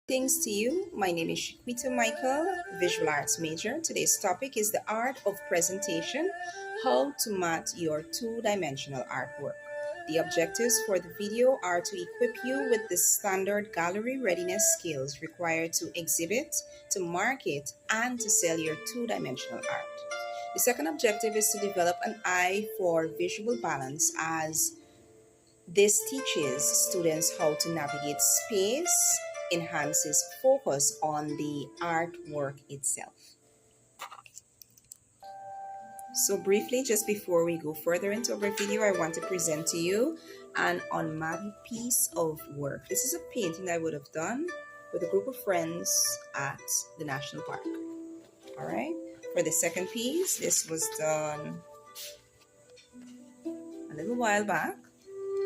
Thanks to you. My name is Shaquita Michael, visual arts major. Today's topic is the art of presentation, how to mat your two-dimensional artwork. The objectives for the video are to equip you with the standard gallery readiness skills required to exhibit, to market, and to sell your two-dimensional art. The second objective is to develop an eye for visual balance as this teaches students how to navigate space, enhances focus on the artwork itself. So briefly, just before we go further into our video, I want to present to you an unmatched piece of work. This is a painting I would have done with a group of friends at the national park. All right. For the second piece, this was done a little while back.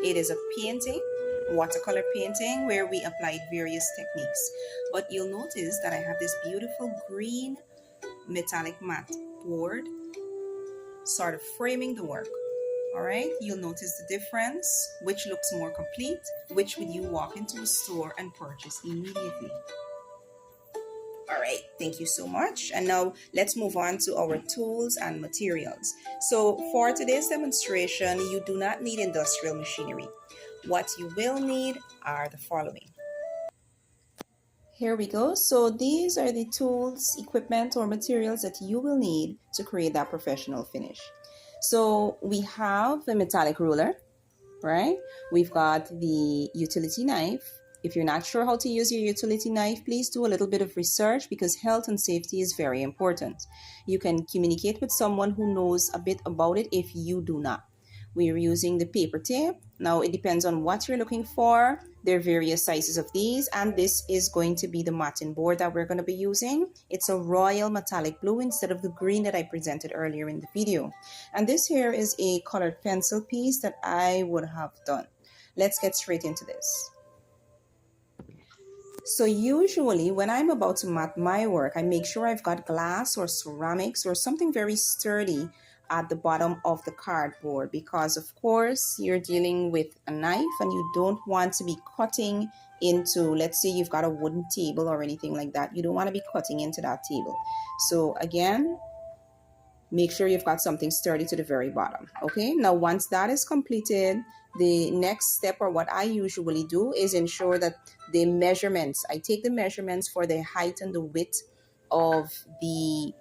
It is a painting, watercolor painting, where we applied various techniques. But you'll notice that I have this beautiful green metallic matte board sort of framing the work. All right, you'll notice the difference, which looks more complete, which would you walk into a store and purchase immediately. All right, thank you so much. And now let's move on to our tools and materials. So for today's demonstration, you do not need industrial machinery. What you will need are the following. Here we go. So these are the tools, equipment, or materials that you will need to create that professional finish. So we have a metallic ruler, right? We've got the utility knife. If you're not sure how to use your utility knife, please do a little bit of research because health and safety is very important. You can communicate with someone who knows a bit about it if you do not. We're using the paper tape. Now it depends on what you're looking for. There are various sizes of these, and this is going to be the matting board that we're going to be using. It's a royal metallic blue instead of the green that I presented earlier in the video. And this here is a colored pencil piece that I would have done. Let's get straight into this. So usually when I'm about to mat my work, I make sure I've got glass or ceramics or something very sturdy at the bottom of the cardboard because of course you're dealing with a knife and you don't want to be cutting into, let's say you've got a wooden table or anything like that. You don't want to be cutting into that table. So again, make sure you've got something sturdy to the very bottom. Okay, now once that is completed, the next step, or what I usually do, is ensure that the measurements, I take the measurements for the height and the width of the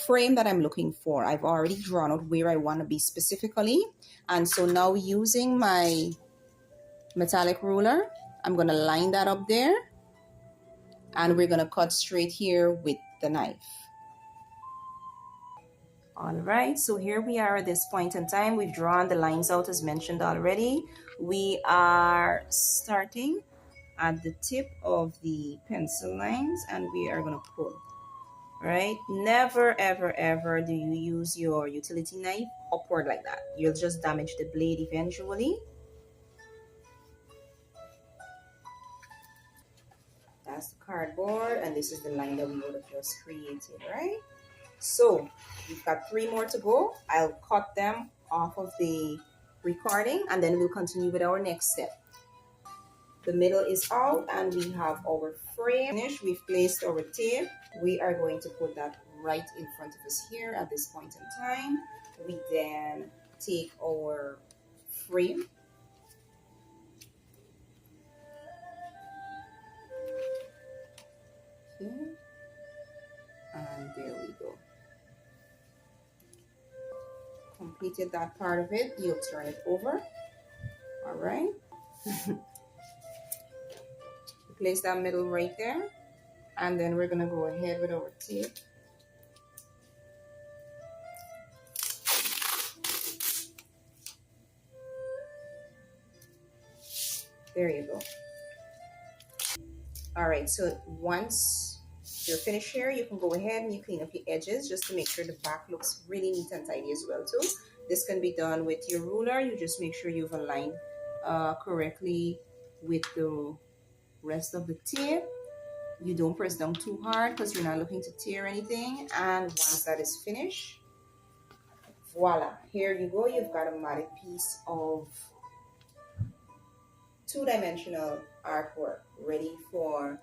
frame that I'm looking for. I've already drawn out where I want to be specifically. And so now using my metallic ruler, I'm going to line that up there. And we're going to cut straight here with the knife. All right, so here we are at this point in time. We've drawn the lines out as mentioned already. We are starting at the tip of the pencil lines and we are going to pull. Right? Never, ever, ever do you use your utility knife upward like that. You'll just damage the blade eventually. That's the cardboard, and this is the line that we would have just created, right? So we've got 3 more to go. I'll cut them off of the recording and then we'll continue with our next step. The middle is out and we have our frame finished. We've placed our tape. We are going to put that right in front of us here at this point in time. We then take our frame. Here. And there we go. Completed that part of it. You'll turn it over. All right. Place that middle right there, and then we're gonna go ahead with our tape. There you go. All right, so once you're finished here, you can go ahead and you clean up your edges just to make sure the back looks really neat and tidy as well too. This can be done with your ruler. You just make sure you've aligned correctly with the rest of the tape. You don't press down too hard because you're not looking to tear anything. And once that is finished, voila, here you go. You've got a matted piece of two-dimensional artwork ready for